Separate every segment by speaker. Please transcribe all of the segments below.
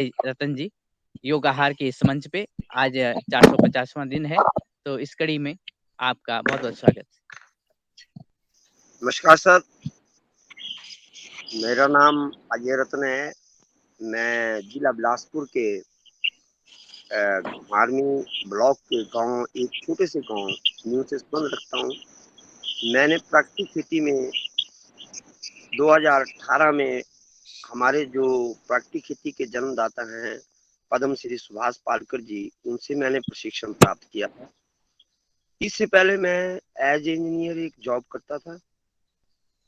Speaker 1: रतन जी, योग आहार के इस मंच पे आज 450वां दिन है, तो इस कड़ी में आपका बहुत-बहुत स्वागत।
Speaker 2: नमस्कार सर, मेरा नाम अजय रत्न है। मैं जिला बिलासपुर के घुमारवीं ब्लॉक के गांव, एक छोटे से गांव न्यू से संबंध रखता हूं। मैंने प्राकृतिक खेती में 2018 में हमारे जो प्राकृतिक खेती के जन्मदाता हैं पद्म श्री सुभाष पालेकर जी, उनसे मैंने प्रशिक्षण प्राप्त किया था। इससे पहले मैं एज इंजीनियर एक जॉब करता था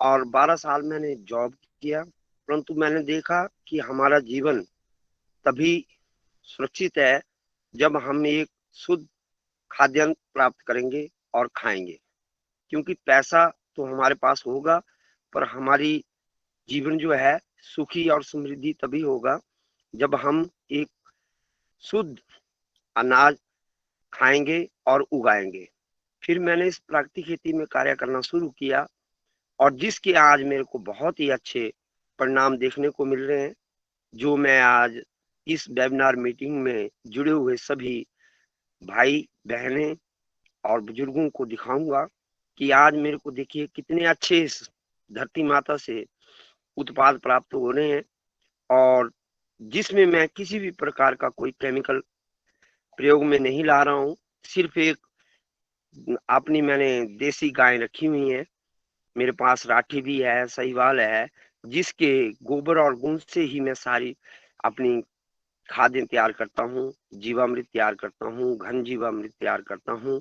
Speaker 2: और 12 साल मैंने जॉब किया, परंतु मैंने देखा कि हमारा जीवन तभी सुरक्षित है जब हम एक शुद्ध खाद्यान्न प्राप्त करेंगे और खाएंगे। क्योंकि पैसा तो हमारे पास होगा, पर हमारी जीवन जो है सुखी और समृद्धि तभी होगा जब हम एक शुद्ध अनाज खाएंगे और उगाएंगे। फिर मैंने इस प्राकृतिक खेती में कार्य करना शुरू किया और जिसके आज मेरे को बहुत ही अच्छे परिणाम देखने को मिल रहे हैं, जो मैं आज इस वेबिनार मीटिंग में जुड़े हुए सभी भाई बहनें और बुजुर्गों को दिखाऊंगा कि आज मेरे को देखिए कितने अच्छे इस धरती माता से उत्पाद प्राप्त हो रहे हैं और जिसमें मैं किसी भी प्रकार का कोई केमिकल प्रयोग में नहीं ला रहा हूँ। सिर्फ एक अपनी मैंने देसी गाय रखी हुई है, मेरे पास राठी भी है, सहीवाल है, जिसके गोबर और गुण से ही मैं सारी अपनी खाद्य तैयार करता हूँ, जीवामृत तैयार करता हूँ, घन जीवामृत तैयार करता हूँ।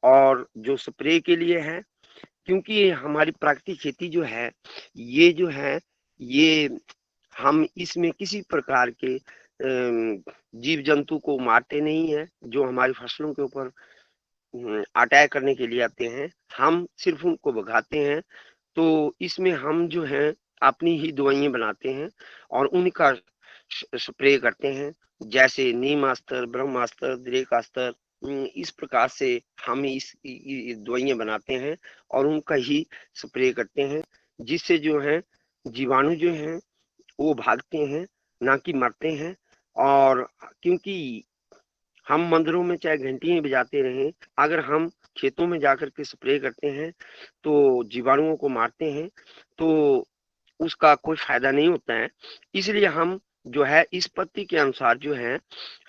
Speaker 2: और जो स्प्रे के लिए है, क्योंकि हमारी प्राकृतिक खेती जो है ये हम इसमें किसी प्रकार के जीव जंतु को मारते नहीं है जो हमारी फसलों के ऊपर अटैक करने के लिए आते हैं। हम सिर्फ उनको भगाते हैं। तो इसमें हम जो है अपनी ही दवाइयां बनाते हैं और उनका स्प्रे करते हैं, जैसे नीमास्त्र, ब्रह्मास्त्र, द्रेकास्त्र। इस प्रकार से हम इस दवाइयां बनाते हैं और उनका ही स्प्रे करते हैं, जिससे जो है जीवाणु जो है वो भागते हैं, ना कि मरते हैं। और क्योंकि हम मंदिरों में चाहे घंटियां बजाते रहें, अगर हम खेतों में जाकर के स्प्रे करते हैं तो जीवाणुओं को मारते हैं, तो उसका कोई फायदा नहीं होता है। इसलिए हम जो है इस पत्ती के अनुसार जो है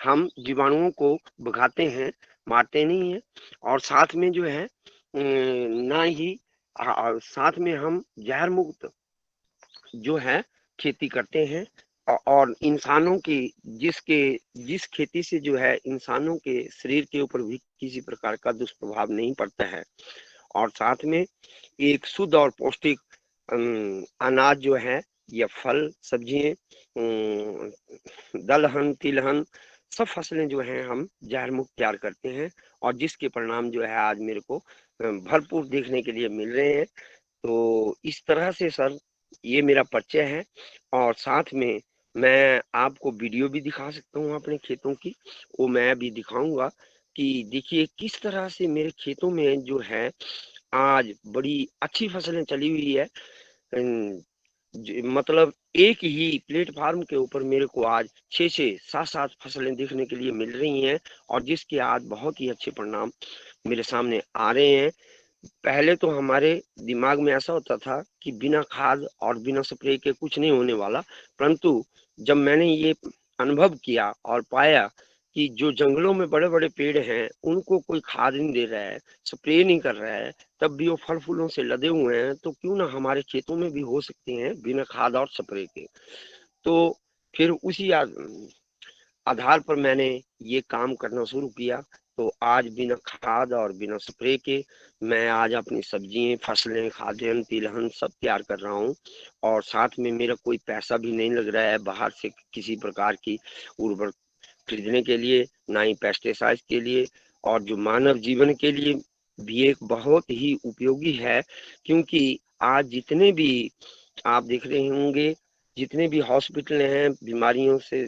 Speaker 2: हम जीवाणुओं को भगाते हैं, मारते नहीं है। और साथ में जो है ना ही साथ में हम जहर मुक्त जो है खेती करते हैं। और इंसानों की जिस खेती से जो है इंसानों के शरीर के ऊपर भी किसी प्रकार का दुष्प्रभाव नहीं पड़ता है। और साथ में एक शुद्ध और पौष्टिक अनाज जो है, या फल सब्जियां, दलहन तिलहन सब फसलें जो हैं हम जहर मुक्त तैयार करते हैं और जिसके परिणाम जो है आज मेरे को भरपूर देखने के लिए मिल रहे हैं। तो इस तरह से सर ये मेरा परिचय है। और साथ में मैं आपको वीडियो भी दिखा सकता हूँ अपने खेतों की, वो मैं भी दिखाऊंगा कि देखिए किस तरह से मेरे खेतों में जो है आज बड़ी अच्छी फसलें चली हुई है। मतलब एक ही प्लेटफार्म के ऊपर मेरे को आज 6-6 7-7 फसलें देखने के लिए मिल रही हैं और जिसके आज बहुत ही अच्छे परिणाम मेरे सामने आ रहे हैं। पहले तो हमारे दिमाग में ऐसा होता था कि बिना खाद और बिना स्प्रे के कुछ नहीं होने वाला, परंतु जब मैंने ये अनुभव किया और पाया कि जो जंगलों में बड़े बड़े पेड़ हैं उनको कोई खाद नहीं दे रहा है, स्प्रे नहीं कर रहा है, तब भी वो फल फूलों से लदे हुए हैं, तो क्यों ना हमारे खेतों में भी हो सकते हैं बिना खाद और स्प्रे के। तो फिर उसी आधार पर मैंने ये काम करना शुरू किया। तो आज बिना खाद और बिना स्प्रे के मैं आज अपनी सब्जियां, फसलें, खाद्यान्न, तिलहन सब तैयार कर रहा हूँ और साथ में मेरा कोई पैसा भी नहीं लग रहा है बाहर से किसी प्रकार की उर्वरक खरीदने के लिए, ना ही पेस्टिसाइड के लिए। और जो मानव जीवन के लिए भी एक बहुत ही उपयोगी है, क्योंकि आज जितने भी आप देख रहे होंगे, जितने भी हॉस्पिटल हैं बीमारियों से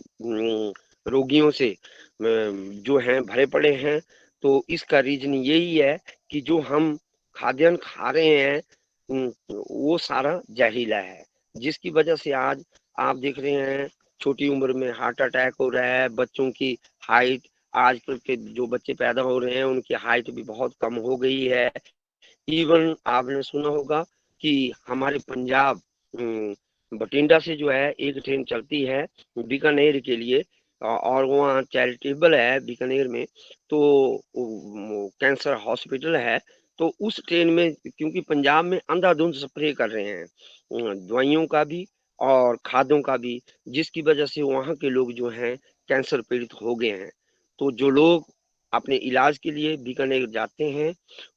Speaker 2: रोगियों से जो हैं भरे पड़े हैं, तो इसका रीजन यही है कि जो हम खाद्यान्न खा रहे हैं वो सारा जहरीला है, जिसकी वजह से आज आप देख रहे हैं छोटी उम्र में हार्ट अटैक हो रहा है, बच्चों की हाइट, आजकल के जो बच्चे पैदा हो रहे हैं उनकी हाइट भी बहुत कम हो गई है। इवन आपने सुना होगा कि हमारे पंजाब बठिंडा से जो है एक ट्रेन चलती है बीकानेर के लिए, और वहाँ चैरिटेबल है बीकानेर में, तो कैंसर हॉस्पिटल है। तो उस ट्रेन में, क्योंकि पंजाब में अंधाधुंध स्प्रे कर रहे हैं दवाइयों का भी और खादों का भी, जिसकी वजह से वहाँ के लोग जो हैं कैंसर पीड़ित हो गए हैं। तो जो लोग अपने इलाज के लिए बीकानेर जाते हैं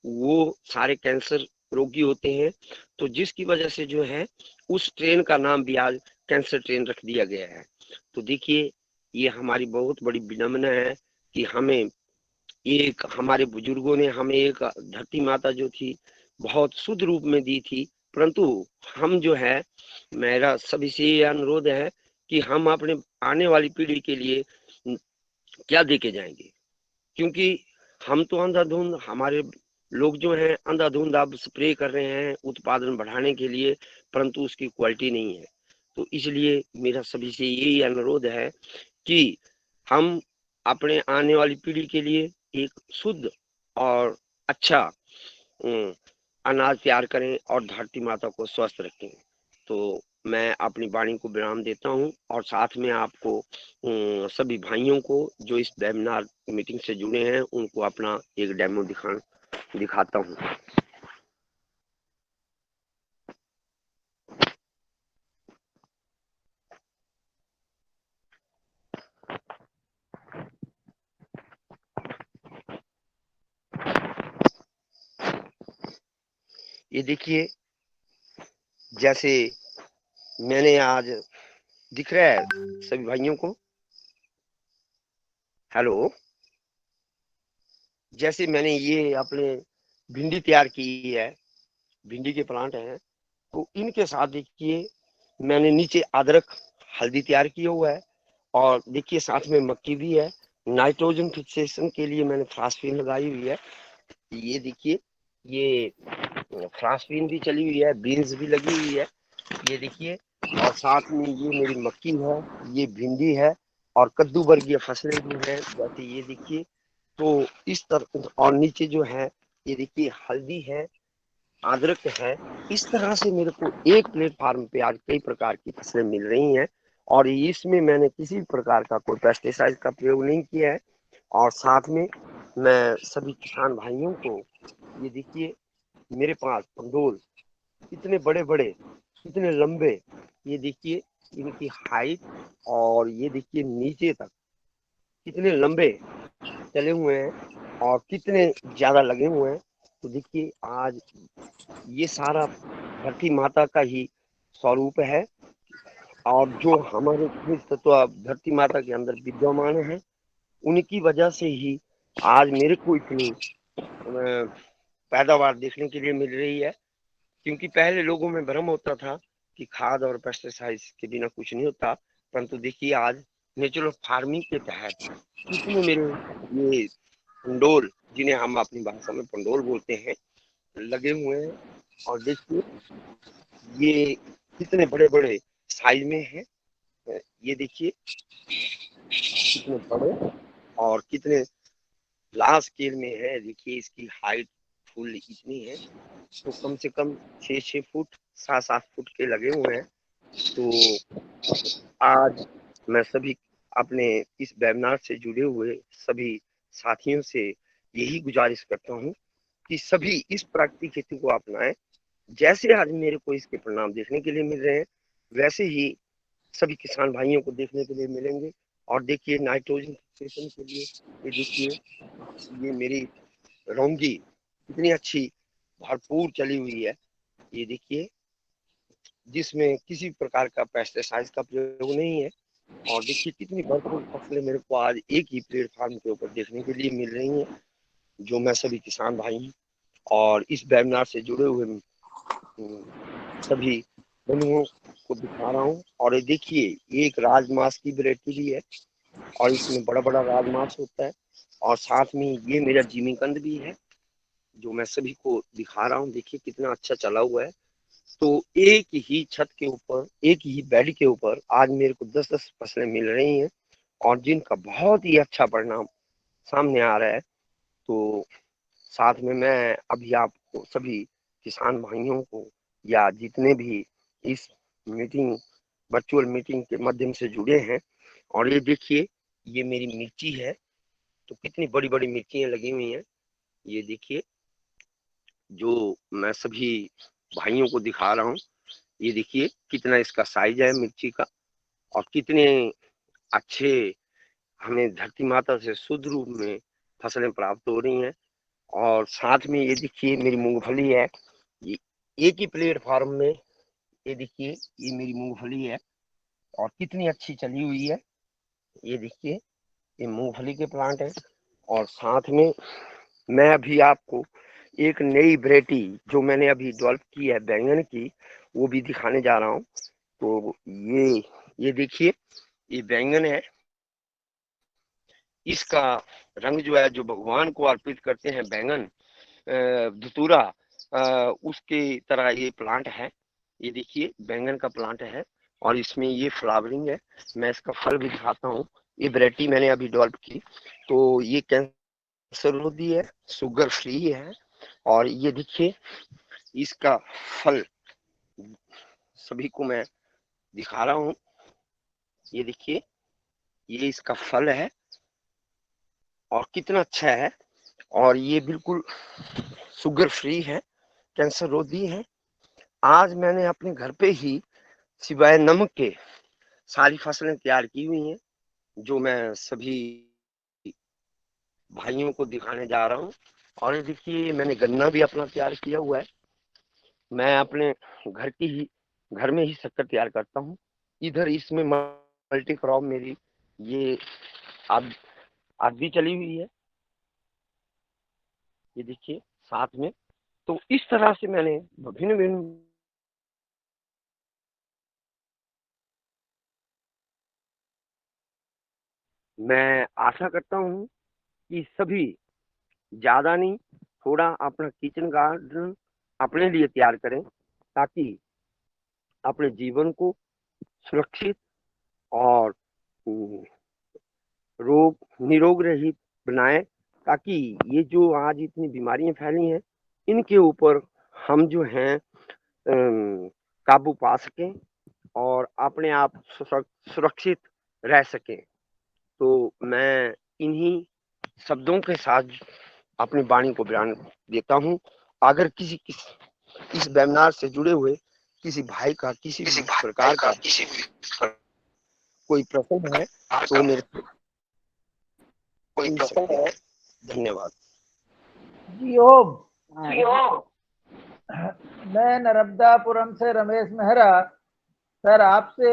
Speaker 2: वो सारे कैंसर रोगी होते हैं। तो जिसकी वजह से जो है उस ट्रेन का नाम भी आज कैंसर ट्रेन रख दिया गया है। तो देखिए, ये हमारी बहुत बड़ी विडंबना है कि हमें एक हमारे बुजुर्गों ने हमें एक धरती माता जो थी बहुत शुद्ध रूप में दी थी, परंतु हम जो है, मेरा सभी से ये अनुरोध है कि हम अपने आने वाली पीढ़ी के लिए क्या दे के जाएंगे, क्योंकि हम तो अंधाधुंध, हमारे लोग जो हैं अंधाधुंध अब स्प्रे कर रहे हैं उत्पादन बढ़ाने के लिए, परंतु उसकी क्वालिटी नहीं है। तो इसलिए मेरा सभी से यही अनुरोध है कि हम अपने आने वाली पीढ़ी के लिए एक शुद्ध और अच्छा अनाज तैयार करें और धरती माता को स्वस्थ रखें। तो मैं अपनी वाणी को विराम देता हूँ और साथ में आपको सभी भाइयों को जो इस वेबिनार मीटिंग से जुड़े हैं उनको अपना एक डेमो दिखाता हूँ। ये देखिए, जैसे मैंने आज, दिख रहा है सभी भाइयों को? हेलो। जैसे मैंने ये अपने भिंडी तैयार की है, भिंडी के प्लांट हैं, तो इनके साथ देखिए मैंने नीचे अदरक हल्दी तैयार किया हुआ है, और देखिए साथ में मक्की भी है। नाइट्रोजन फिक्सेशन के लिए मैंने फ्रास्फिन लगाई हुई है। ये देखिए, ये फ्रास्फिन भी चली हुई है, बीन्स भी लगी हुई है, ये देखिए। और साथ में ये मेरी मक्की है, ये भिंडी है, और कद्दू वर्गीय फसलें भी हैं, जैसे ये देखिए। तो इस तरह, और नीचे जो है ये देखिए हल्दी है, अदरक है। इस तरह से मेरे को एक प्लेटफार्म पे आज कई प्रकार की फसलें मिल रही हैं, और इसमें मैंने किसी भी प्रकार का कोई पेस्टिसाइड का प्रयोग नहीं किया है। और साथ में मैं सभी किसान भाइयों को, ये देखिए मेरे पास पंडोल कितने बड़े बड़े, कितने लंबे, ये देखिए इनकी हाइट, और ये देखिए नीचे तक कितने लंबे चले हुए हैं और कितने ज्यादा लगे हुए हैं। तो देखिए आज ये सारा धरती माता का ही स्वरूप है, और जो हमारे खनिज तत्व धरती माता के अंदर विद्यमान है, उनकी वजह से ही आज मेरे को इतनी पैदावार देखने के लिए मिल रही है। क्योंकि पहले लोगों में भ्रम होता था कि खाद और पेस्टिसाइड्स के बिना कुछ नहीं होता, परंतु देखिए आज नेचुरल फार्मिंग के तहत कितने मेरे ये पंडोल, जिन्हें हम अपनी भाषा में पंडोल बोलते हैं, लगे हुए हैं। और देखिए ये कितने बड़े बड़े साइज में है, ये देखिए कितने बड़े और कितने लार्ज स्केल में है। देखिए इसकी हाइट फुल इतनी है, तो कम से कम 6-6 फुट 7-7 फुट के लगे हुए हैं। तो आज मैं सभी अपने इस वेबिनार से जुड़े हुए सभी साथियों से यही गुजारिश करता हूँ कि सभी इस प्राकृतिक खेती को अपनाएं। जैसे आज मेरे को इसके परिणाम देखने के लिए मिल रहे हैं, वैसे ही सभी किसान भाइयों को देखने के लिए मिलेंगे। और देखिए नाइट्रोजन फिक्सेशन के लिए ये देखिए, ये मेरी रौंगी कितनी अच्छी भरपूर चली हुई है, ये देखिए, जिसमें किसी प्रकार का पेस्टिसाइड का प्रयोग नहीं है। और देखिए कितनी भरपूर फसलें मेरे को आज एक ही प्लेटफॉर्म के ऊपर देखने के लिए मिल रही हैं, जो मैं सभी किसान भाई और इस वेबिनार से जुड़े हुए सभी बंधुओं को दिखा रहा हूँ। और ये देखिए एक राजमास की वैरायटी भी है, और इसमें बड़ा बड़ा राजमास होता है। और साथ में ये मेरा जिमीकंद भी है, जो मैं सभी को दिखा रहा हूँ। देखिए कितना अच्छा चला हुआ है, तो एक ही छत के ऊपर, एक ही बेड के ऊपर आज मेरे को 10-10 फसलें मिल रही हैं और जिनका बहुत ही अच्छा परिणाम सामने आ रहा है। तो साथ में मैं अभी आपको सभी किसान भाइयों को या जितने भी इस मीटिंग वर्चुअल मीटिंग के माध्यम से जुड़े हैं, और ये देखिए ये मेरी मिर्ची है, तो कितनी बड़ी बड़ी मिर्चियां लगी हुई हैं। ये देखिए जो मैं सभी भाइयों को दिखा रहा हूँ, ये देखिए कितना इसका साइज है मिर्ची का, और कितने अच्छे हमें धरती माता से शुद्ध रूप में फसलें प्राप्त हो रही हैं। और साथ में ये देखिए मेरी मूंगफली है, ये एक ही प्लेटफॉर्म में, ये देखिए ये मेरी मूंगफली है और कितनी अच्छी चली हुई है। ये देखिए ये मूंगफली के प्लांट है। और साथ में मैं अभी आपको एक नई वैरायटी जो मैंने अभी डेवलप की है बैंगन की, वो भी दिखाने जा रहा हूँ। तो ये देखिए ये बैंगन है, इसका रंग जो है, जो भगवान को अर्पित करते हैं बैंगन धतूरा, उसके तरह ये प्लांट है। ये देखिए बैंगन का प्लांट है और इसमें ये फ्लावरिंग है। मैं इसका फल भी दिखाता हूँ। ये वैरायटी मैंने अभी डेवलप की, तो ये कैंसर रोधी है, शुगर फ्री है। और ये देखिए इसका फल सभी को मैं दिखा रहा हूँ। ये देखिए ये इसका फल है और कितना अच्छा है, और ये बिल्कुल शुगर फ्री है, कैंसर रोधी है। आज मैंने अपने घर पे ही सिवाय नमक के सारी फसलें तैयार की हुई हैं, जो मैं सभी भाइयों को दिखाने जा रहा हूँ। और ये देखिए मैंने गन्ना भी अपना तैयार किया हुआ है। मैं अपने घर में ही शक्कर तैयार करता हूँ। इधर इसमें मल्टी क्रॉप मेरी ये आद आदि चली हुई है, ये देखिए साथ में। तो इस तरह से मैंने भिन्न भिन्न, मैं आशा करता हूँ कि सभी ज्यादा नहीं, थोड़ा अपना किचन गार्डन अपने लिए तैयार करें, ताकि अपने जीवन को सुरक्षित और रोग निरोग रहित बनाए, ताकि ये जो आज इतनी बीमारियां फैली हैं, इनके ऊपर हम जो हैं काबू पा सकें और अपने आप सुरक्षित रह सकें। तो मैं इन्हीं शब्दों के साथ अपनी वाणी को बयान देता हूँ। अगर इस वेबिनार से जुड़े हुए किसी भाई का किसी भी प्रकार का कोई प्रश्न है तो मेरे कोई प्रश्न है। धन्यवाद।
Speaker 3: जी ओम। मैं नर्मदापुरम से रमेश मेहरा। सर आपसे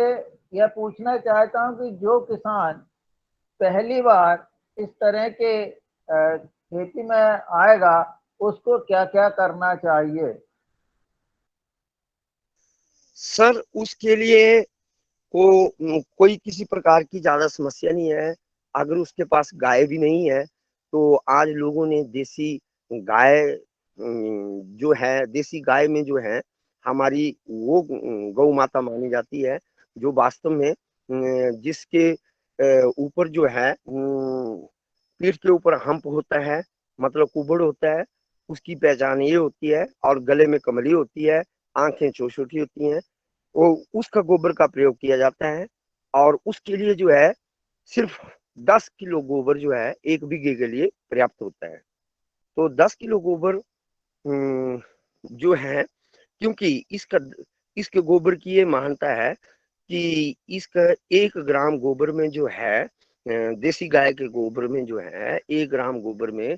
Speaker 3: यह पूछना चाहता हूं कि जो किसान पहली बार इस तरह के खेती में आएगा, उसको क्या क्या करना चाहिए?
Speaker 2: सर उसके लिए कोई किसी प्रकार की ज्यादा समस्या नहीं है। अगर उसके पास गाय भी नहीं है तो आज लोगों ने देसी गाय जो है, देसी गाय में जो है हमारी वो गौ माता मानी जाती है, जो वास्तव में जिसके ऊपर जो है पीठ के ऊपर हम्प होता है, मतलब कुबड़ होता है, उसकी पहचान ये होती है, और गले में कमली होती है, आंखें छोटी छोटी होती हैं, वो उसका गोबर का प्रयोग किया जाता है। और उसके लिए जो है सिर्फ 10 किलो गोबर जो है 1 बीघे के लिए पर्याप्त होता है। तो 10 किलो गोबर जो है, क्योंकि इसके गोबर की ये महानता है कि इसका 1 ग्राम गोबर में जो है देसी गाय के गोबर में जो है 1 ग्राम गोबर में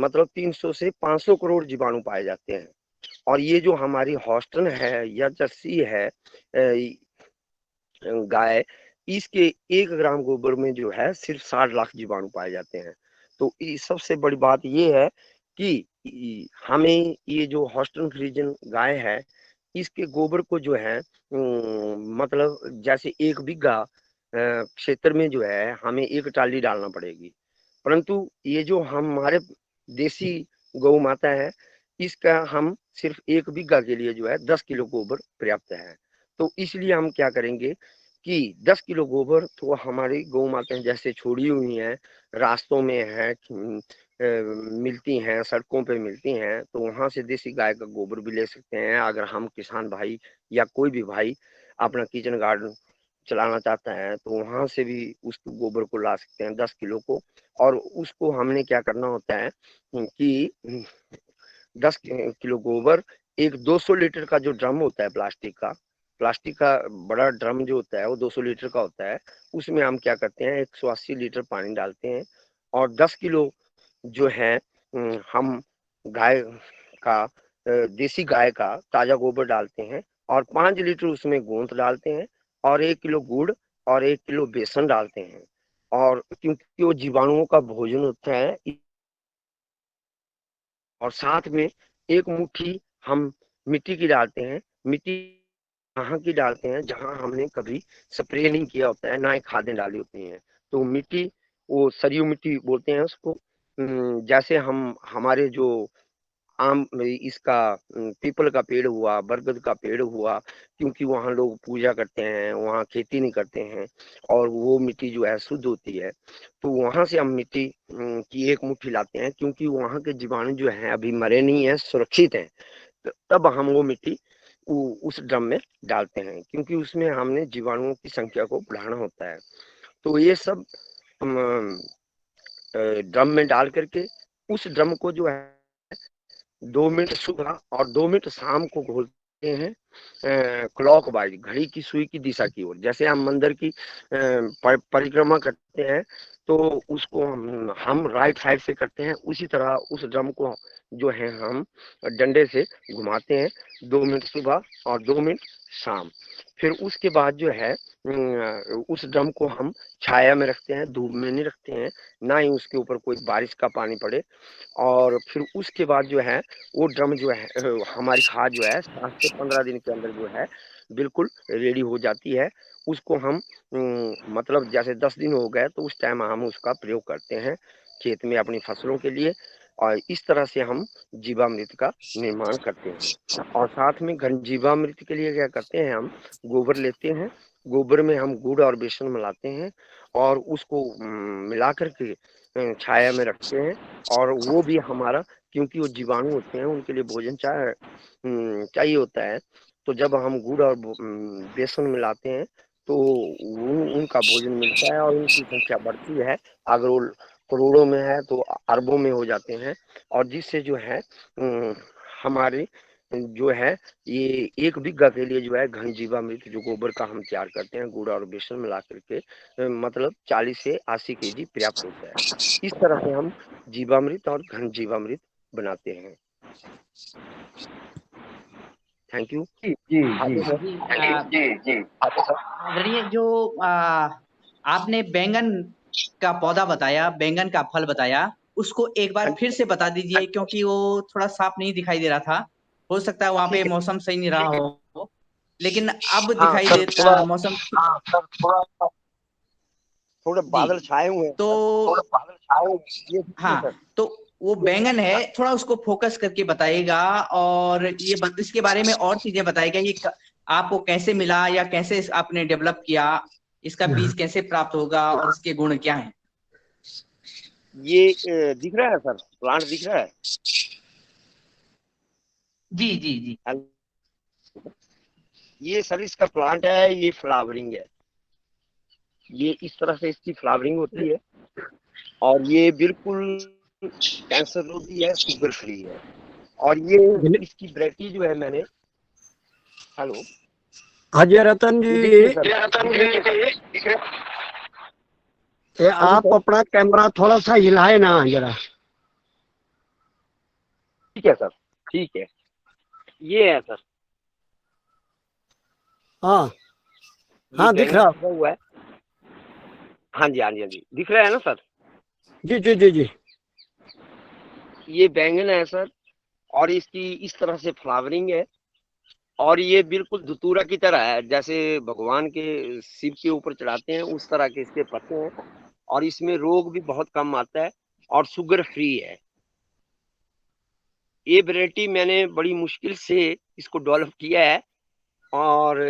Speaker 2: मतलब 300 से 500 करोड़ जीवाणु पाए जाते हैं। और ये जो हमारी हॉस्टन है या जर्सी है गाय, इसके 1 ग्राम गोबर में जो है सिर्फ 60 लाख जीवाणु पाए जाते हैं। तो सबसे बड़ी बात ये है कि हमें ये जो हॉस्टन फ्रीजन गाय है, इसके गोबर को जो है मतलब जैसे 1 बीघा क्षेत्र में जो है हमें 1 ट्राली डालना पड़ेगी, परंतु ये जो हमारे देसी गौ माता है, इसका हम सिर्फ 1 बीघा के लिए जो है 10 किलो गोबर पर्याप्त है। तो इसलिए हम क्या करेंगे कि 10 किलो गोबर तो हमारी गौ माताएं जैसे छोड़ी हुई हैं, रास्तों में है, मिलती हैं, सड़कों पे मिलती हैं, तो वहां से देसी गाय का गोबर भी ले सकते हैं। अगर हम किसान भाई या कोई भी भाई अपना किचन गार्डन चलाना चाहता है तो वहां से भी उस गोबर को ला सकते हैं 10 किलो को। और उसको हमने क्या करना होता है कि 10 किलो गोबर एक 200 लीटर का जो ड्रम होता है प्लास्टिक का बड़ा ड्रम जो होता है वो 200 लीटर का होता है। उसमें हम क्या करते हैं 180 लीटर पानी डालते हैं और 10 किलो जो है हम गाय का देसी गाय का ताजा गोबर डालते हैं और 5 लीटर उसमें गोंद डालते हैं और 1 किलो गुड़ और 1 किलो बेसन डालते हैं। और क्योंकि वो जीवाणुओं का भोजन होता है, और साथ में एक मुट्ठी हम मिट्टी की डालते हैं। मिट्टी कहाँ की डालते हैं? जहां हमने कभी स्प्रे नहीं किया होता है, ना ही खादें डाली होती हैं। तो मिट्टी, वो सरियू मिट्टी बोलते हैं उसको। जैसे हम हमारे जो आम इसका पीपल का पेड़ हुआ, बरगद का पेड़ हुआ, क्योंकि वहाँ लोग पूजा करते हैं, वहाँ खेती नहीं करते हैं और वो मिट्टी जो है शुद्ध होती है। तो वहां से हम मिट्टी की एक मुट्ठी लाते हैं, क्योंकि वहाँ के जीवाणु जो हैं अभी मरे नहीं है, सुरक्षित हैं। तब हम वो मिट्टी उस ड्रम में डालते हैं, क्योंकि उसमें हमने जीवाणुओं की संख्या को बढ़ाना होता है। तो ये सब हम ड्रम में डाल करके उस ड्रम को जो है 2 मिनट सुबह और 2 मिनट शाम को घोलते हैं क्लॉक वाइज, घड़ी की सुई की दिशा की ओर। जैसे हम मंदिर की परिक्रमा करते हैं तो उसको हम राइट साइड से करते हैं, उसी तरह उस ड्रम को जो है हम डंडे से घुमाते हैं 2 मिनट सुबह और 2 मिनट शाम। फिर उसके बाद जो है उस ड्रम को हम छाया में रखते हैं, धूप में नहीं रखते हैं, ना ही उसके ऊपर कोई बारिश का पानी पड़े। और फिर उसके बाद जो है वो ड्रम जो है हमारी खाद जो है 7 से 15 दिन के अंदर जो है बिल्कुल रेडी हो जाती है। उसको हम मतलब जैसे 10 दिन हो गए तो उस टाइम हम उसका प्रयोग करते हैं खेत में अपनी फसलों के लिए। और इस तरह से हम जीवामृत का निर्माण करते हैं। और साथ में घन जीवामृत के लिए क्या करते हैं, हम गोबर लेते हैं, गोबर में हम गुड़ और बेसन मिलाते हैं और उसको मिला करके छाया में रखते हैं। और वो भी हमारा, क्योंकि वो जीवाणु होते हैं उनके लिए भोजन चाहिए होता है। तो जब हम गुड़ और बेसन मिलाते हैं तो उनका भोजन मिलता है और उनकी संख्या बढ़ती है। अगर वो करोड़ों में है तो अरबों में हो जाते हैं। और जिससे जो है हमारे जो है ये 1 बीघा के लिए जो है घन जीवामृत जो गोबर का हम तैयार करते हैं गुड़ और बेसन मिला करके, मतलब 40 से 80 केजी पर्याप्त होता है। इस तरह से हम जीवामृत और घन जीवामृत बनाते हैं। Thank you.
Speaker 3: जी जी जी।
Speaker 2: आगे सर।
Speaker 1: जी
Speaker 2: जी जी आगे सर।
Speaker 1: आदरणीय, जो आपने बैंगन का पौधा बताया, बैंगन का फल बताया, उसको एक बार फिर से बता दीजिए, क्योंकि वो थोड़ा साफ नहीं दिखाई दे रहा था। हो सकता है वहां पे
Speaker 2: ठीक है।
Speaker 1: मौसम सही नहीं रहा हो, लेकिन अब
Speaker 2: हाँ
Speaker 1: दिखाई
Speaker 2: सर,
Speaker 1: दे
Speaker 2: थोड़ा
Speaker 1: मौसम।
Speaker 2: थोड़े
Speaker 1: जी,
Speaker 2: बादल छाए हुए हैं
Speaker 1: तो
Speaker 2: सर, थोड़े बादल छाए हुए हैं, ये देखिए
Speaker 1: हाँ,
Speaker 2: सर।
Speaker 1: तो वो बैंगन है, थोड़ा उसको फोकस करके बताइएगा। और ये इसके बारे में और चीजें बताइएगा, ये आपको कैसे मिला या कैसे आपने डेवलप किया, इसका बीज कैसे प्राप्त होगा और इसके गुण क्या हैं।
Speaker 2: ये दिख रहा है सर, प्लांट दिख रहा है।
Speaker 1: जी जी जी।
Speaker 2: ये सर इसका प्लांट है, ये फ्लावरिंग है। ये इस तरह से इसकी फ्लावरिंग होती है और ये बिल्कुल कैंसर रोधी है, शुगर फ्री है। और ये इसकी वैरायटी जो है मैंने, हेलो,
Speaker 4: अजय रतन
Speaker 2: ये
Speaker 4: जी,
Speaker 2: देखिए सर,
Speaker 4: ये
Speaker 2: हाँ जी
Speaker 4: आप
Speaker 2: सर।
Speaker 4: अपना कैमरा थोड़ा सा हिलाए ना जरा।
Speaker 2: ठीक है सर, ठीक है, ये है सर,
Speaker 4: हाँ
Speaker 2: ये
Speaker 4: हाँ, दिख
Speaker 2: बैंगन
Speaker 4: रहा।
Speaker 2: लगा हुआ है। हाँ जी हाँ जी हाँ जी, दिख रहा है ना सर।
Speaker 4: जी जी जी जी।
Speaker 2: ये बैंगन है सर, और इसकी इस तरह से फ्लावरिंग है। और ये बिल्कुल धतूरा की तरह है, जैसे भगवान के शिव के ऊपर चढ़ाते हैं उस तरह के इसके पत्ते हैं। और इसमें रोग भी बहुत कम आता है और शुगर फ्री है। ये वैरायटी मैंने बड़ी मुश्किल से इसको डेवलप किया है, और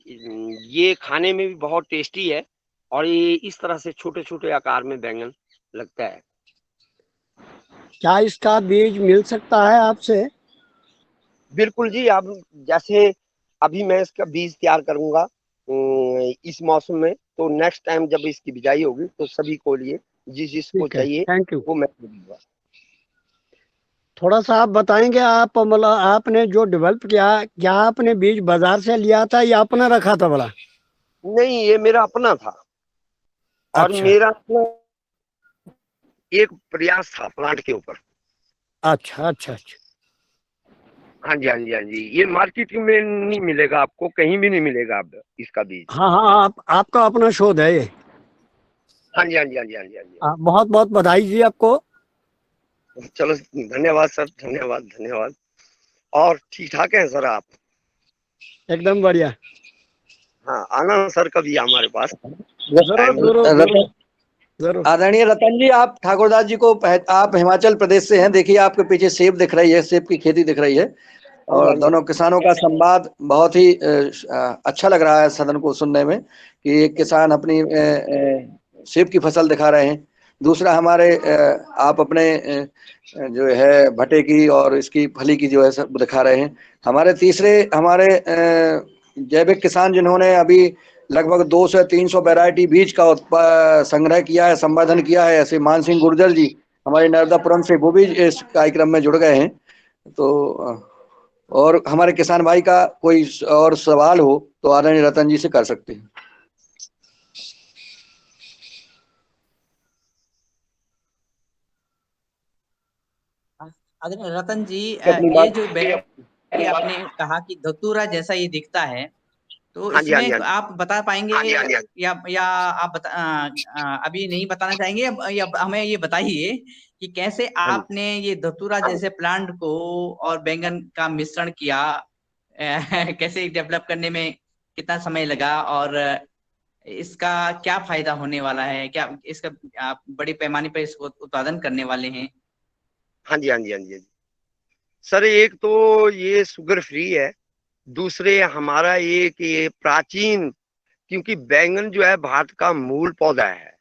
Speaker 2: ये खाने में भी बहुत टेस्टी है, और ये इस तरह से छोटे छोटे आकार में बैंगन लगता है।
Speaker 4: क्या इसका बीज मिल सकता है आपसे?
Speaker 2: बिल्कुल जी, आप जैसे अभी मैं इसका बीज तैयार करूंगा इस मौसम में, तो नेक्स्ट टाइम जब इसकी बिजाई होगी तो सभी को लिए जिस जिसको
Speaker 4: ठीक है,
Speaker 2: चाहिए
Speaker 4: थैंक यू।
Speaker 2: वो मैं दूंगा।
Speaker 4: थोड़ा सा आप बताएंगे, आप मतलब आपने जो डेवलप किया, क्या आपने बीज बाजार से लिया था या अपना रखा था बड़ा?
Speaker 2: नहीं, ये मेरा अपना था, और
Speaker 4: अच्छा
Speaker 2: मेरा अपना एक प्रयास था प्लांट के ऊपर।
Speaker 4: अच्छा अच्छा अच्छा।
Speaker 2: हाँ जी, हाँ जी, हाँ जी, ये मार्केट में नहीं मिलेगा आपको, कहीं भी नहीं मिलेगा आप इसका बीज।
Speaker 4: हाँ हाँ, आपका अपना शोध है ये।
Speaker 2: हाँ जी, हाँ जी, हाँ जी, हाँ जी, हाँ जी।
Speaker 4: बहुत बहुत बधाई जी आपको।
Speaker 2: चलो, धन्यवाद सर, धन्यवाद धन्यवाद। और ठीक ठाक है सर आप?
Speaker 4: एकदम बढ़िया।
Speaker 2: हाँ, आना सर कभी हमारे पास,
Speaker 4: जरूर
Speaker 2: टाइम
Speaker 4: जरूर
Speaker 2: मिले।
Speaker 4: जरूर जरूर।
Speaker 5: आदरणीय रतन जी, आप ठाकुरदास जी को आप हिमाचल प्रदेश से हैं। देखिए आपके पीछे सेब दिख रही है, सेब की खेती दिख रही है,
Speaker 2: हाँ जी, हाँ
Speaker 5: और
Speaker 2: जी,
Speaker 5: दोनों किसानों का संवाद बहुत ही अच्छा लग रहा है सदन को सुनने में, कि एक किसान अपनी सेब की फसल दिखा रहे हैं। दूसरा हमारे आप अपने जो है भटे की और इसकी फली की जो है सब दिखा रहे हैं। हमारे तीसरे हमारे जैविक किसान जिन्होंने अभी लगभग 200 से 300 वैरायटी बीज का संग्रह किया है, संवर्धन किया है, ऐसे मान सिंह गुर्जर जी हमारे नर्मदापुरम से, वो भी इस कार्यक्रम में जुड़ गए हैं। तो और हमारे किसान भाई का कोई और सवाल हो तो आदरणीय रतन जी से कर सकते हैं।
Speaker 1: आदरणीय रतन जी,
Speaker 2: अपनी
Speaker 1: ये
Speaker 2: बात।
Speaker 1: जो वैरायटी आपने कहा कि धतूरा जैसा ये दिखता है, तो
Speaker 2: हाँ जी, हाँ जी,
Speaker 1: इसमें
Speaker 2: हाँ जी,
Speaker 1: आप बता पाएंगे,
Speaker 2: हाँ जी, हाँ जी, हाँ जी।
Speaker 1: या आप अभी नहीं बताना चाहेंगे, या हमें ये बताइए कि कैसे
Speaker 2: हाँ जी।
Speaker 1: आपने ये धतूरा जैसे प्लांट को और बैंगन का मिश्रण किया, कैसे डेवलप करने में कितना समय लगा, और इसका क्या फायदा होने वाला है, क्या इसका आप बड़े पैमाने पर इसको उत्पादन करने वाले हैं?
Speaker 2: हाँ जी, हाँ जी, हाँ जी, हाँ जी। सर, एक तो ये शुगर फ्री है, दूसरे हमारा एक ये प्राचीन, क्योंकि बैंगन जो है भारत का मूल पौधा है,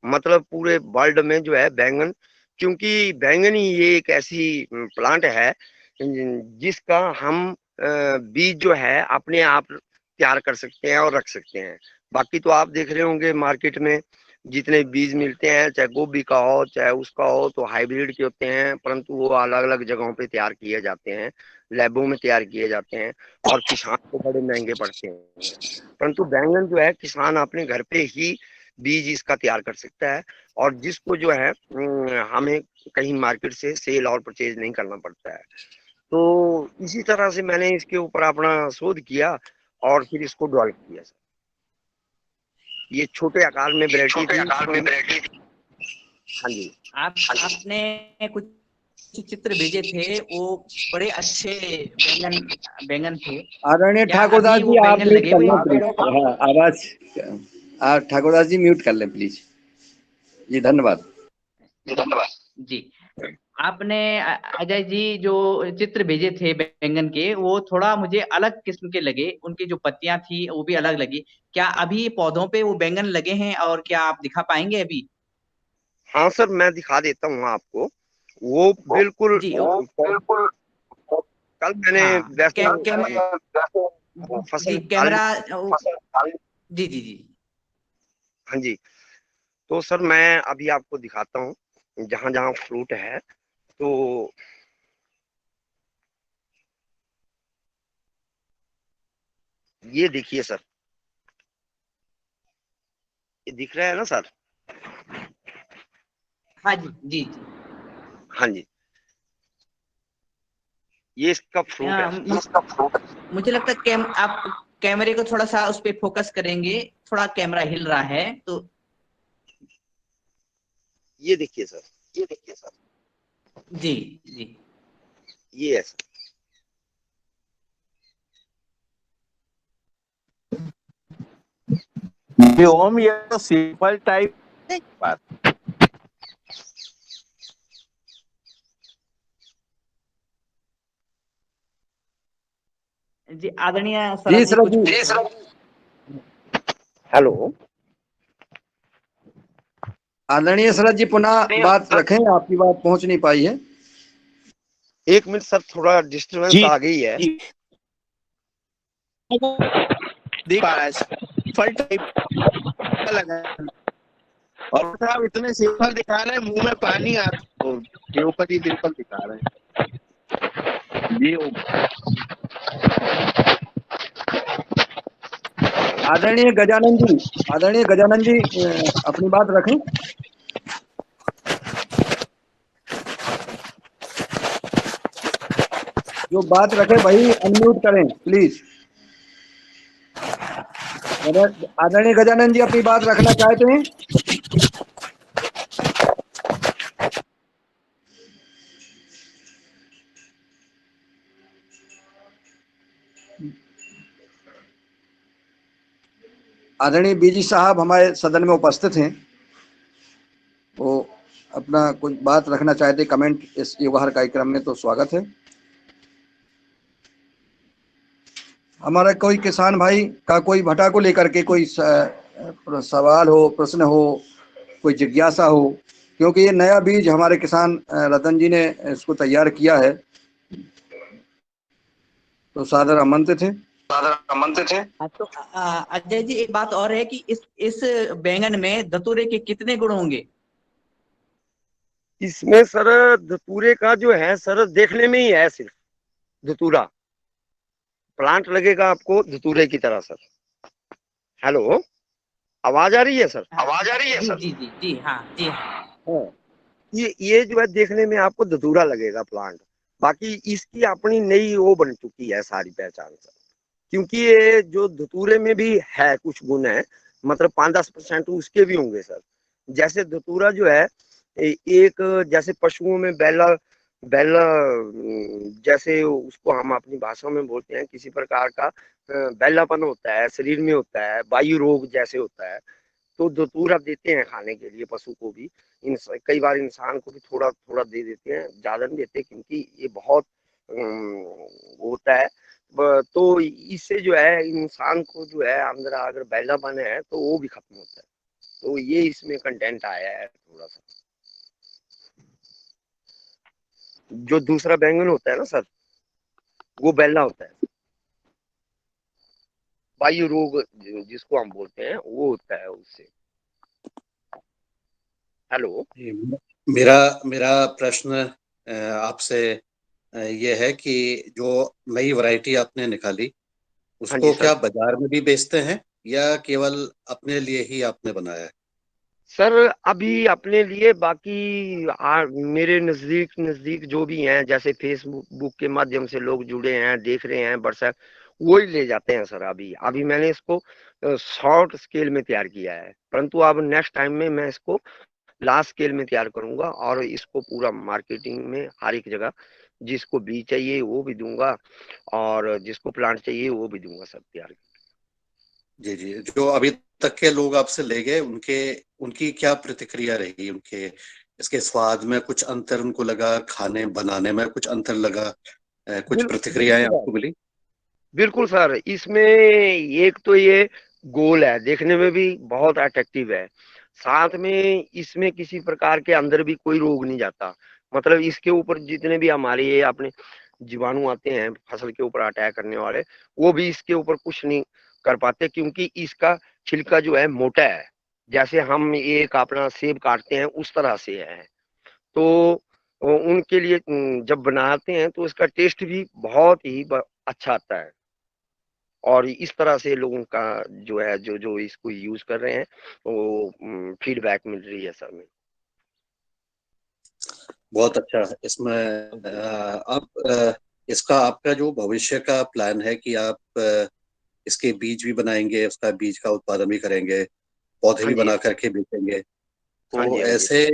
Speaker 2: मतलब पूरे वर्ल्ड में जो है बैंगन, क्योंकि बैंगन ही ये एक ऐसी प्लांट है जिसका हम बीज जो है अपने आप तैयार कर सकते हैं और रख सकते हैं। बाकी तो आप देख रहे होंगे मार्केट में जितने बीज मिलते हैं, चाहे गोभी का हो चाहे उसका हो, तो हाइब्रिड के होते हैं, परंतु वो अलग अलग जगहों पे तैयार किए जाते हैं, लैबों में तैयार किए जाते हैं, और किसान को बड़े महंगे पड़ते हैं। परंतु बैंगन जो है किसान अपने घर पे ही बीज इसका तैयार कर सकता है, और जिसको जो है हमें कहीं मार्केट से सेल और परचेज नहीं करना पड़ता है। तो इसी तरह से मैंने इसके ऊपर अपना शोध किया और फिर इसको डेवलप किया सर। ये छोटे आकार में वैरायटी थी। हाँ जी।
Speaker 1: आपने कुछ चित्र भेजे थे, वो बड़े अच्छे बैंगन बैंगन थे।
Speaker 5: आदरणीय
Speaker 1: क्या
Speaker 5: ठाकुरदास
Speaker 1: अभी वो
Speaker 5: जी आप
Speaker 1: बैंगन
Speaker 5: म्यूट
Speaker 1: लगे
Speaker 5: कर
Speaker 1: हुए
Speaker 5: लें
Speaker 1: हैं
Speaker 5: प्लीज।
Speaker 1: पेड़ों पे?
Speaker 5: हाँ, आवाज आप ठाकुरदास जी म्यूट कर लें प्लीज। जी धन्यवाद।
Speaker 1: जी, आपने अजय जी जो चित्र भेजे थे बैंगन के, वो थोड़ा मुझे अलग किस्म के लगे, उनकी जो पत्तियां थी वो भी अलग लगी। क्या अभी पौधों पे वो बैंगन लगे हैं, और क्या आप दिखा पाएंगे अभी?
Speaker 2: हाँ सर, मैं दिखा देता हूँ आपको। वो बिल्कुल
Speaker 1: जी,
Speaker 2: कल मैंने
Speaker 1: हाँ,
Speaker 2: वैसे
Speaker 1: जी
Speaker 2: फसल
Speaker 1: कैमरा,
Speaker 2: डाली।
Speaker 1: जी जी जी।
Speaker 2: हाँ जी। तो सर मैं अभी आपको दिखाता हूँ जहां जहां फ्रूट है। तो ये देखिए सर, ये दिख रहा है ना सर?
Speaker 1: हाँ जी जी जी।
Speaker 2: हाँ जी, ये इसका फ्रूट है।
Speaker 1: मुझे लगता है आप कैमरे को थोड़ा सा उस पे फोकस करेंगे, थोड़ा कैमरा हिल रहा है तो।
Speaker 2: ये देखिए सर, ये देखिए सर,
Speaker 1: जी जी।
Speaker 2: ये है सर।
Speaker 6: Biome, ये तो सिंपल टाइप बात।
Speaker 1: जी आदरणीय
Speaker 5: जी
Speaker 1: शरद जी
Speaker 5: शरद
Speaker 1: कुछ
Speaker 5: जी।
Speaker 2: हेलो।
Speaker 5: आदरणीय शरद जी पुनः बात रखें, आपकी बात पहुंच नहीं पाई है।
Speaker 2: एक मिनट सर, थोड़ा डिस्टरबेंस
Speaker 6: जी
Speaker 2: आ गई है।
Speaker 6: जी देख पा रहा है फल टाइप का लगा है। और साहब इतने सिंपल दिखा रहे हैं, मुंह में पानी आता तो के ऊपर ही सिंपल दिखा रहे हैं ये
Speaker 5: आदरणीय गजानन जी, आदरणीय गजानन जी अपनी बात रखें। जो बात रखे वही अनम्यूट करें प्लीज। आदरणीय गजानन जी अपनी बात रखना चाहते हैं? आदरणीय बीजी साहब हमारे सदन में उपस्थित हैं, वो अपना कुछ बात रखना चाहते कमेंट इस युगहर कार्यक्रम में, तो स्वागत है। हमारा कोई किसान भाई का कोई भटा को लेकर के कोई सवाल हो, प्रश्न हो, कोई जिज्ञासा हो, क्योंकि ये नया बीज हमारे किसान रतन जी ने इसको तैयार किया है, तो सादर आमंत्रित थे।
Speaker 1: तो अजय जी एक बात और है कि इस बैंगन में धतूरे के कितने गुण होंगे?
Speaker 2: इसमें सर धतूरे का जो है सर, देखने में ही है सिर्फ धतूरा, प्लांट लगेगा आपको धतूरे की तरह सर। हेलो, आवाज आ रही है सर?
Speaker 1: आवाज आ रही है सर? जी जी जी जी हाँ जी हाँ।
Speaker 2: हाँ, ये जो है देखने में आपको धतूरा लगेगा प्लांट, बाकी इसकी अपनी नई वो बन चुकी है सारी पहचान सर। क्योंकि ये जो धतूरे में भी है कुछ गुण है, मतलब 5-10% उसके भी होंगे सर। जैसे धतूरा जो है एक, जैसे पशुओं में बैला बैला जैसे उसको हम अपनी भाषा में बोलते हैं, किसी प्रकार का बैलापन होता है शरीर में, होता है वायु रोग जैसे होता है, तो धतूरा देते हैं खाने के लिए पशु को भी। कई बार इंसान को भी थोड़ा थोड़ा दे देते हैं, ज्यादा नहीं देते, क्योंकि ये बहुत होता है। तो इससे जो है इंसान को जो है अंदर अगर बैलापन है तो वो भी खत्म होता है। तो ये इसमें कंटेंट आया है थोड़ा सा। जो दूसरा बैंगन होता है ना सर, वो बैला होता है, वायु रोग जिसको हम बोलते हैं वो होता है उससे। हेलो।
Speaker 7: मेरा मेरा प्रश्न आपसे ये है कि जो नई वैरायटी आपने निकाली
Speaker 2: हाँ जी
Speaker 7: उसको
Speaker 2: सर।
Speaker 7: क्या बाजार में भी बेचते हैं या केवल अपने लिए ही आपने बनाया है?
Speaker 2: सर अभी अपने लिए, बाकी मेरे नजदीक नजदीक जो भी हैं, जैसे फेसबुक के माध्यम से लोग जुड़े हैं, देख रहे हैं, व्हाट्सएप, वो ही ले जाते हैं सर। अभी अभी मैंने इसको शॉर्ट स्केल में तैयार किया है, परंतु अब नेक्स्ट टाइम में मैं इसको लार्ज स्केल में तैयार करूंगा और इसको पूरा मार्केटिंग में हर एक जगह, जिसको बीज चाहिए वो भी दूंगा और जिसको प्लांट चाहिए वो भी दूंगा सब तैयार।
Speaker 7: जी जी, जो अभी तक के लोग आपसे ले गए उनके उनकी क्या प्रतिक्रिया रही? उनके इसके स्वाद में कुछ अंतर उनको लगा, खाने बनाने में कुछ अंतर लगा, कुछ प्रतिक्रियाएं
Speaker 2: बिल्कुल
Speaker 7: आपको मिली?
Speaker 2: बिल्कुल सर, इसमें एक तो ये गोल है, देखने में भी बहुत अट्रैक्टिव है, साथ में इसमें किसी प्रकार के अंदर भी कोई रोग नहीं जाता। मतलब इसके ऊपर जितने भी हमारे ये अपने जीवाणु आते हैं फसल के ऊपर अटैक करने वाले, वो भी इसके ऊपर कुछ नहीं कर पाते, क्योंकि इसका छिलका जो है मोटा है, जैसे हम एक अपना सेब काटते हैं उस तरह से है। तो उनके लिए जब बनाते हैं तो इसका टेस्ट भी बहुत ही अच्छा आता है। और इस तरह से लोगों का जो है, जो जो इसको यूज कर रहे हैं, वो फीडबैक मिल रही है सर में।
Speaker 7: बहुत अच्छा। इसमें आप इसका आपका जो भविष्य का प्लान है कि आप इसके बीज भी बनाएंगे, उसका बीज का उत्पादन भी करेंगे, पौधे
Speaker 2: हाँ
Speaker 7: भी
Speaker 2: जी।
Speaker 7: बना करके बेचेंगे,
Speaker 2: हाँ
Speaker 7: तो
Speaker 2: जी। हाँ जी।
Speaker 7: ऐसे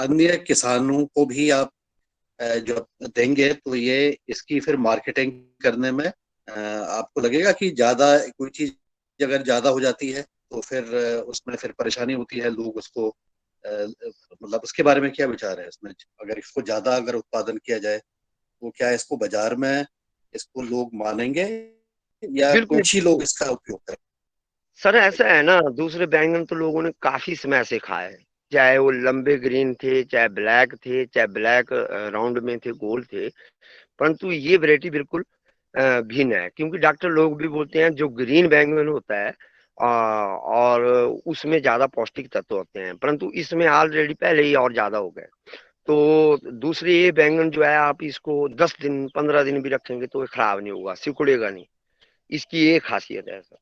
Speaker 7: अन्य किसानों को भी आप जो देंगे तो ये इसकी फिर मार्केटिंग करने में आपको लगेगा कि ज्यादा कोई चीज अगर ज्यादा हो जाती है तो फिर उसमें फिर परेशानी होती है, लोग उसको मतलब उसके बारे में क्या विचार है इसमें? अगर इसको ज्यादा अगर उत्पादन किया जाए तो क्या इसको बाजार में इसको लोग मानेंगे या
Speaker 2: बिल्कुल
Speaker 7: कुछ ही लोग इसका उपयोग करेंगे?
Speaker 2: सर, ऐसा है ना, दूसरे बैंगन तो लोगों ने काफी समय से खाए, चाहे वो लंबे ग्रीन थे, चाहे ब्लैक थे, चाहे ब्लैक राउंड में थे, गोल थे, परंतु ये वैरायटी बिल्कुल भिन्न है, क्योंकि डॉक्टर लोग भी बोलते हैं जो ग्रीन बैंगन होता है और उसमें ज्यादा पौष्टिक तत्व होते हैं, परंतु इसमें ऑलरेडी पहले ही और ज्यादा हो गए। तो दूसरे ये बैंगन जो है, आप इसको 10 दिन 15 दिन भी रखेंगे तो ये खराब नहीं होगा, सिकुड़ेगा नहीं। इसकी ये खासियत है सर।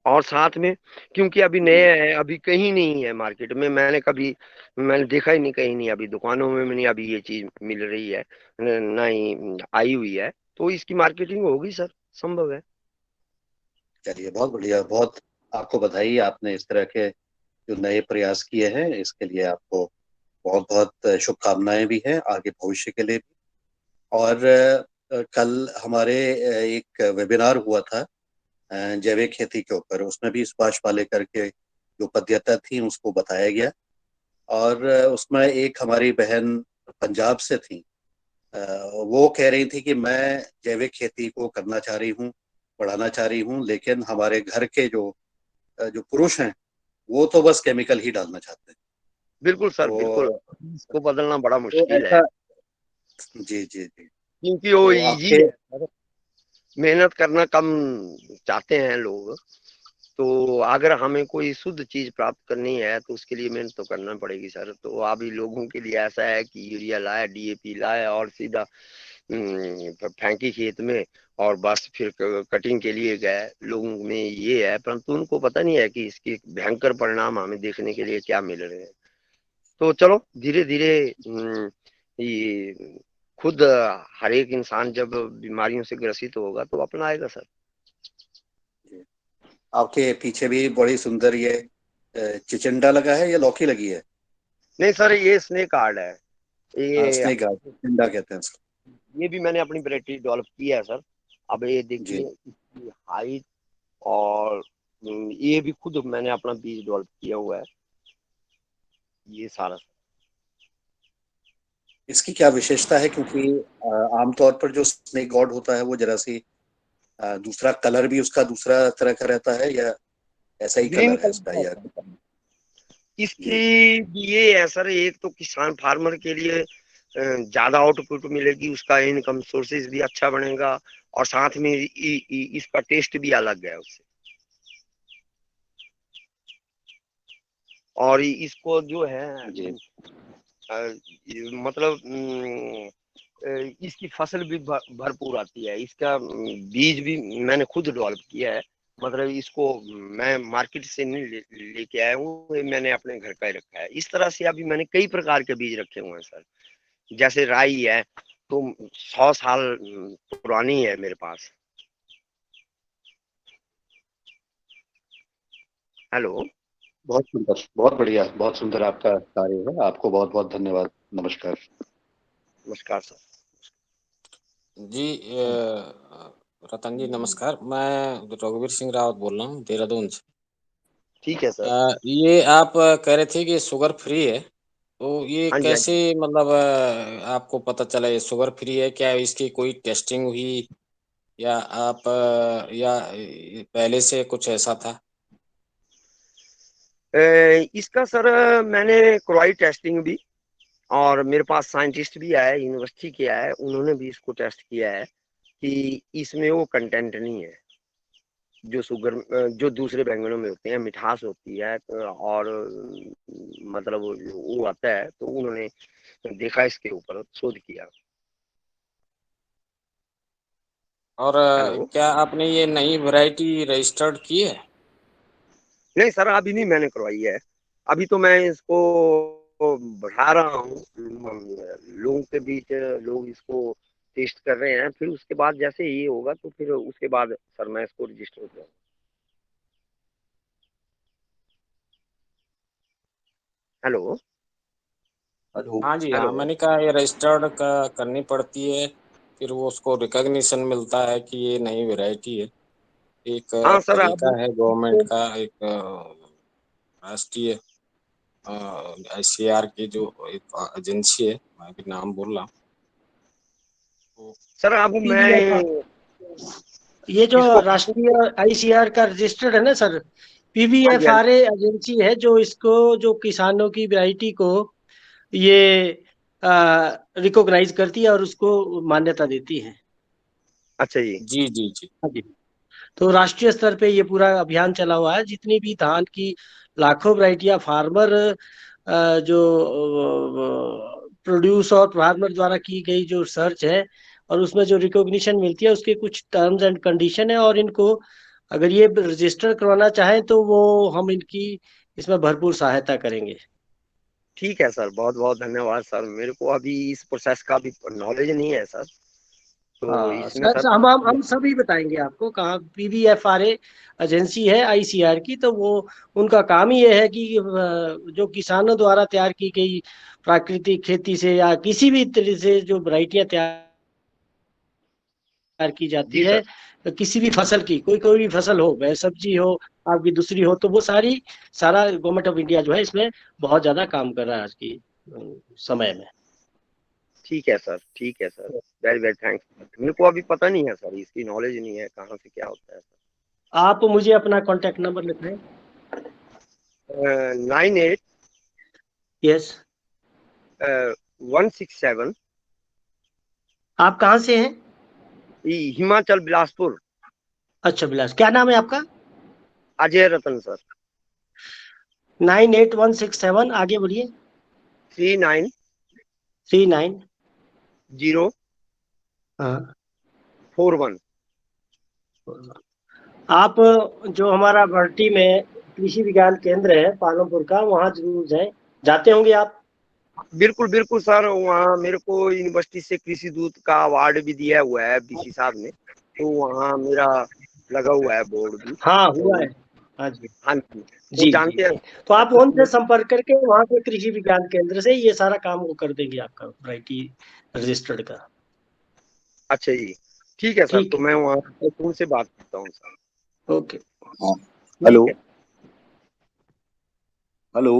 Speaker 2: और साथ में क्योंकि अभी नए है, अभी कहीं नहीं है मार्केट में, मैंने देखा ही नहीं, कहीं नहीं, अभी दुकानों में नहीं अभी ये चीज मिल रही है, ना ही आई हुई है, तो इसकी मार्केटिंग होगी सर, संभव है।
Speaker 7: चलिए, बहुत बढ़िया, बहुत आपको बधाई, आपने इस तरह के जो नए प्रयास किए हैं इसके लिए आपको बहुत बहुत शुभकामनाएं भी हैं आगे भविष्य के लिए भी। और कल हमारे एक वेबिनार हुआ था जैविक खेती के ऊपर, उसमें भी सुभाष पालेकर के जो पद्धतियां थी उसको बताया गया। और उसमें एक हमारी बहन पंजाब से थी, वो कह रही थी कि मैं जैविक खेती को करना चाह रही हूँ, बढ़ाना चाह रही हूँ, लेकिन हमारे घर के जो पुरुष हैं वो तो बस केमिकल ही डालना चाहते हैं।
Speaker 2: बिल्कुल सर, बिल्कुल,
Speaker 7: तो
Speaker 2: इसको बदलना बड़ा
Speaker 7: तो
Speaker 2: मुश्किल है,
Speaker 7: ऐसा, जी जी जी।
Speaker 2: क्योंकि वो
Speaker 7: तो
Speaker 2: इजी
Speaker 7: आपके,
Speaker 2: है सर, मेहनत करना कम चाहते हैं लोग। तो अगर हमें कोई शुद्ध चीज प्राप्त करनी है तो उसके लिए मेहनत तो करना पड़ेगी सर। तो अभी लोगों के लिए ऐसा है कि यूरिया लाए, डीएपी लाए और सीधा फेंकी खेत में, और बस फिर कटिंग के लिए गए। लोगों में ये है, परंतु उनको पता नहीं है कि इसके भयंकर परिणाम हमें देखने के लिए क्या मिल रहे हैं। तो चलो धीरे धीरे ये खुद हर एक इंसान जब बीमारियों से ग्रसित होगा तो अपनाएगा सर।
Speaker 7: आपके पीछे भी बड़ी सुंदर ये चिचिंडा लगा है या लौकी लगी है?
Speaker 2: नहीं सर, ये स्नेक कार्ड है। ये
Speaker 7: स्नेक गार्ड, चिचिंडा कहते हैं इसको।
Speaker 2: ये भी मैंने अपनी वैरायटी डेवलप की है सर। अब ये
Speaker 7: जी।
Speaker 2: देखिए इसकी हाइट, और ये भी खुद मैंने अपना बीज डेवलप किया हुआ है, ये सारा।
Speaker 7: इसकी क्या विशेषता है, क्योंकि आमतौर पर जो स्नेक गॉड होता है वो जरा सी दूसरा कलर भी उसका दूसरा तरह का रहता है, या ऐसा ही
Speaker 2: ग्रीन
Speaker 7: कलर है
Speaker 2: कलर
Speaker 7: इसका,
Speaker 2: का
Speaker 7: या?
Speaker 2: होता है। इसकी
Speaker 7: जी
Speaker 2: ये है सर, एक तो किसान फार्मर के लिए ज्यादा आउटपुट मिलेगी, उसका इनकम सोर्सेज भी अच्छा बनेगा, और साथ में इसका टेस्ट भी अलग है उससे। और इसको जो है
Speaker 7: जी।
Speaker 2: मतलब इसकी फसल भी भरपूर आती है। इसका बीज भी मैंने खुद डेवलप किया है, मतलब इसको मैं मार्केट से नहीं लेके आया हूँ, ये मैंने अपने घर का ही रखा है। इस तरह से अभी मैंने कई प्रकार के बीज रखे हुए हैं सर। जैसे राई है, तो 100 साल पुरानी है मेरे पास। हेलो।
Speaker 7: बहुत सुंदर, बहुत बढ़िया, बहुत सुंदर आपका कार्य है, आपको बहुत बहुत धन्यवाद। नमस्कार।
Speaker 2: नमस्कार सर।
Speaker 8: जी रतन जी नमस्कार। मैं रघुवीर सिंह रावत बोल रहा हूँ देहरादून से।
Speaker 2: ठीक है सर।
Speaker 8: ये आप कह रहे थे कि शुगर फ्री है, तो ये
Speaker 2: हाँ जी, हाँ
Speaker 8: कैसे
Speaker 2: जी।
Speaker 8: मतलब आपको पता चला ये शुगर फ्री है? क्या इसकी कोई टेस्टिंग हुई या आप या पहले से कुछ ऐसा था?
Speaker 2: इसका सर मैंने करवाई टेस्टिंग भी, और मेरे पास साइंटिस्ट भी आए, यूनिवर्सिटी के आए, उन्होंने भी इसको टेस्ट किया है कि इसमें वो कंटेंट नहीं है जो शुगर जो दूसरे बैंगनों में होते हैं, मिठास होती है, और मतलब वो आता है, तो उन्होंने देखा, इसके ऊपर शोध किया।
Speaker 8: और
Speaker 2: हेलो।
Speaker 8: क्या आपने ये नई वैरायटी रजिस्टर्ड की है?
Speaker 2: नहीं सर, अभी नहीं मैंने करवाई है। अभी तो मैं इसको बढ़ा रहा हूँ लोगों के बीच, लोग इसको टेस्ट कर रहे हैं, फिर उसके बाद जैसे ये होगा तो फिर उसके बाद सर मैं इसको रजिस्टर करूँ। हेलो।
Speaker 5: हेलो।
Speaker 8: हाँ जी, हाँ,
Speaker 2: हेलो।
Speaker 8: मैंने कहा ये रजिस्टर्ड करनी पड़ती है, फिर वो उसको रिकॉग्निशन मिलता है कि ये नई वैरायटी है। एक
Speaker 2: हाँ सर, अब
Speaker 8: तरीका है गवर्नमेंट का, एक राष्ट्रीय आईसीआर की जो एक एजेंसी है, मैं भी नाम बोल रहा हूँ,
Speaker 2: सर अब मैं
Speaker 9: ये जो
Speaker 2: इसको
Speaker 9: राष्ट्रीय आईसीआर का रजिस्टर्ड है ना सर,
Speaker 2: हाँ जी,
Speaker 9: पीवीएफआरए एजेंसी है जो इसको, जो किसानों की वैरायटी को ये रिकॉग्नाइज करती है और उसको मान्यता देती है।
Speaker 2: अच्छा जी।
Speaker 8: जी जी जी।
Speaker 9: हाँ जी। तो राष्ट्रीय स्तर पे ये पूरा अभियान चला हुआ है। जितनी भी धान की लाखों वैरायटियां फार्मर जो प्रोड्यूस और फार्मर द्वारा की गई जो रिसर्च है और उसमें जो रिकॉग्निशन मिलती है, उसके कुछ टर्म्स एंड कंडीशन है, और इनको अगर ये रजिस्टर करवाना चाहें तो वो हम इनकी इसमें भरपूर सहायता करेंगे।
Speaker 2: ठीक है सर, बहुत बहुत धन्यवाद सर। मेरे को अभी इस प्रोसेस का भी नॉलेज नहीं है सर, तो
Speaker 9: हाँ
Speaker 2: इसमें
Speaker 9: सर,
Speaker 2: सर
Speaker 9: हम सभी बताएंगे आपको। कहाँ पीवीएफआरए एजेंसी है आईसीआर की, तो वो उनका काम ही ये है कि जो किसानों द्वारा तैयार की गई प्राकृतिक खेती से या किसी भी तरह से जो वैरायटियां तैयार की जाती
Speaker 2: जी
Speaker 9: है,
Speaker 2: सर।
Speaker 9: तो किसी भी फसल की, कोई भी फसल हो, वह सब्जी हो, आपकी दूसरी हो, तो वो सारा गवर्नमेंट ऑफ इंडिया जो है इसमें बहुत ज्यादा काम कर रहा है आज की समय में।
Speaker 2: ठीक है सर, ठीक है सर, वेरी वेरी थैंक्स। मेरे को अभी पता नहीं है सर, इसकी नॉलेज नहीं है कहाँ से क्या होता है
Speaker 9: आप मुझे अपना कॉन्टेक्ट नंबर लिखें।
Speaker 2: सर। 98
Speaker 9: यस।
Speaker 2: 167
Speaker 9: आप कहाँ से हैं?
Speaker 2: हिमाचल बिलासपुर।
Speaker 9: अच्छा बिलास, क्या नाम है आपका?
Speaker 2: अजय रतन सर।
Speaker 9: 98167, आगे बढ़िए।
Speaker 2: 39
Speaker 9: 39
Speaker 2: 0
Speaker 9: हाँ।
Speaker 2: 41।
Speaker 9: आप जो हमारा भर्ती में कृषि विज्ञान केंद्र है पालमपुर का, वहाँ जरूर जाएं। जाते होंगे आप?
Speaker 2: बिल्कुल बिल्कुल सर, वहाँ मेरे को यूनिवर्सिटी से कृषि दूत का अवार्ड भी दिया हुआ है बीसी साहब ने, तो वहाँ मेरा लगा हुआ है बोर्ड भी।
Speaker 9: हाँ
Speaker 2: तो
Speaker 9: हुआ है। हाँ जी
Speaker 2: हाँ जी, तो
Speaker 9: जी
Speaker 2: जानते हैं।
Speaker 9: तो आप उनसे संपर्क करके वहाँ के कृषि विज्ञान केंद्र से ये सारा काम वो कर देंगे आपका वैरायटी रजिस्टर्ड का।
Speaker 2: अच्छा जी, ठीक है सर,
Speaker 9: ठीक
Speaker 2: तो मैं वहाँ उनसे बात करता हूँ सर।
Speaker 9: है, ओके।
Speaker 7: हाँ, हेलो
Speaker 2: ठीक है।
Speaker 7: हेलो।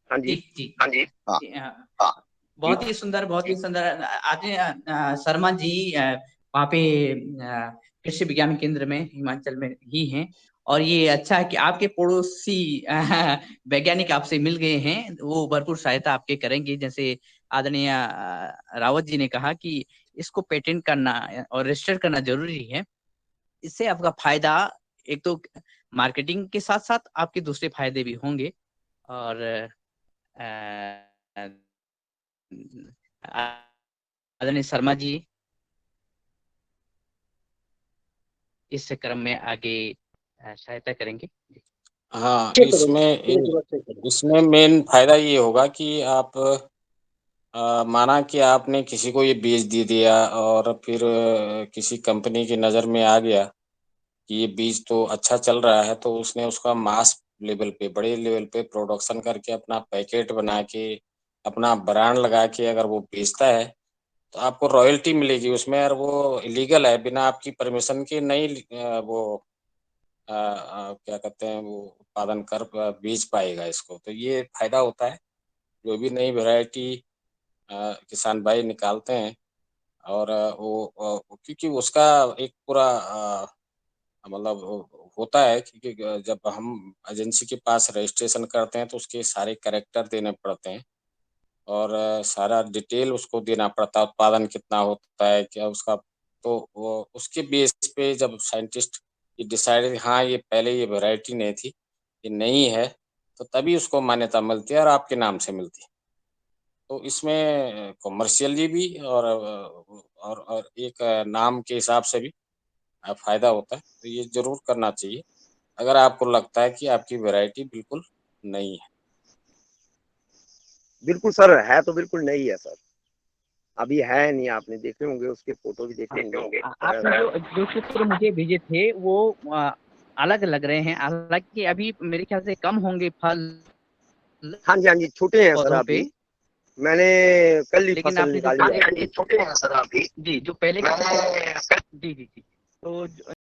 Speaker 2: हाँ जी।
Speaker 1: जी जी
Speaker 2: हाँ जी।
Speaker 7: हाँ
Speaker 1: जी, हाँ।
Speaker 7: हाँ
Speaker 1: बहुत ही सुंदर, बहुत ही सुंदर। आज शर्मा जी वहाँ पे कृषि विज्ञान केंद्र में हिमाचल में ही हैं, और ये अच्छा है कि आपके पड़ोसी वैज्ञानिक आपसे मिल गए हैं, वो भरपूर सहायता आपके करेंगे। जैसे आदरणीय रावत जी ने कहा कि इसको पेटेंट करना और रजिस्टर करना जरूरी है। इससे आपका फायदा, एक तो मार्केटिंग के साथ साथ आपके दूसरे फायदे भी होंगे। और अ, आदरणीय शर्मा जी इस क्रम में आगे सहायता करेंगे।
Speaker 8: हाँ,
Speaker 9: शुरुआत से करें।
Speaker 8: इसमें मेन फायदा ये होगा कि आप माना कि आपने किसी को ये बेच दे दिया और फिर किसी कंपनी की नज़र में आ गया कि ये बीज तो अच्छा चल रहा है, तो उसने उसका मास लेवल पे, बड़े लेवल पे प्रोडक्शन करके अपना पैकेट बना के, अपना ब्रांड लगा के अगर वो बेचता है, तो आपको रॉयल्टी मिलेगी उसमें, और वो इलीगल है, बिना आपकी परमिशन के नहीं वो क्या कहते हैं, वो उत्पादन कर बेच पाएगा इसको। तो ये फायदा होता है, जो भी नई वैरायटी किसान भाई निकालते हैं, और क्योंकि उसका एक पूरा मतलब होता है कि जब हम एजेंसी के पास रजिस्ट्रेशन करते हैं तो उसके सारे कैरेक्टर देने पड़ते हैं, और सारा डिटेल उसको देना पड़ता है, उत्पादन कितना होता है, क्या उसका। तो वो उसके बेस पे जब साइंटिस्ट ये डिसाइड, हाँ ये पहले ये वैरायटी नहीं थी, ये नई है, तो तभी उसको मान्यता मिलती है और आपके नाम से मिलती है। तो इसमें कॉमर्शियली भी और एक नाम के हिसाब से भी फायदा होता है। तो ये जरूर करना चाहिए अगर आपको लगता है कि आपकी वैरायटी बिल्कुल नई है।
Speaker 2: बिल्कुल सर, है तो बिल्कुल नहीं है सर, अभी है नहीं। आपने देखे होंगे, उसके फोटो भी देखे होंगे।
Speaker 1: आपने जो चित्र मुझे भेजे थे वो अलग लग रहे हैं, हालांकि अभी मेरे ख्याल से कम होंगे फल
Speaker 2: हाँ जी, हाँ जी, छोटे हैं सर
Speaker 1: पौधों पे।
Speaker 2: अभी। मैंने कल ही
Speaker 1: लेकिन
Speaker 2: फसल
Speaker 1: आपने जो
Speaker 2: निकाली है।
Speaker 1: छोटे हैं सर अभी, जी जो पहले जी जी जी, तो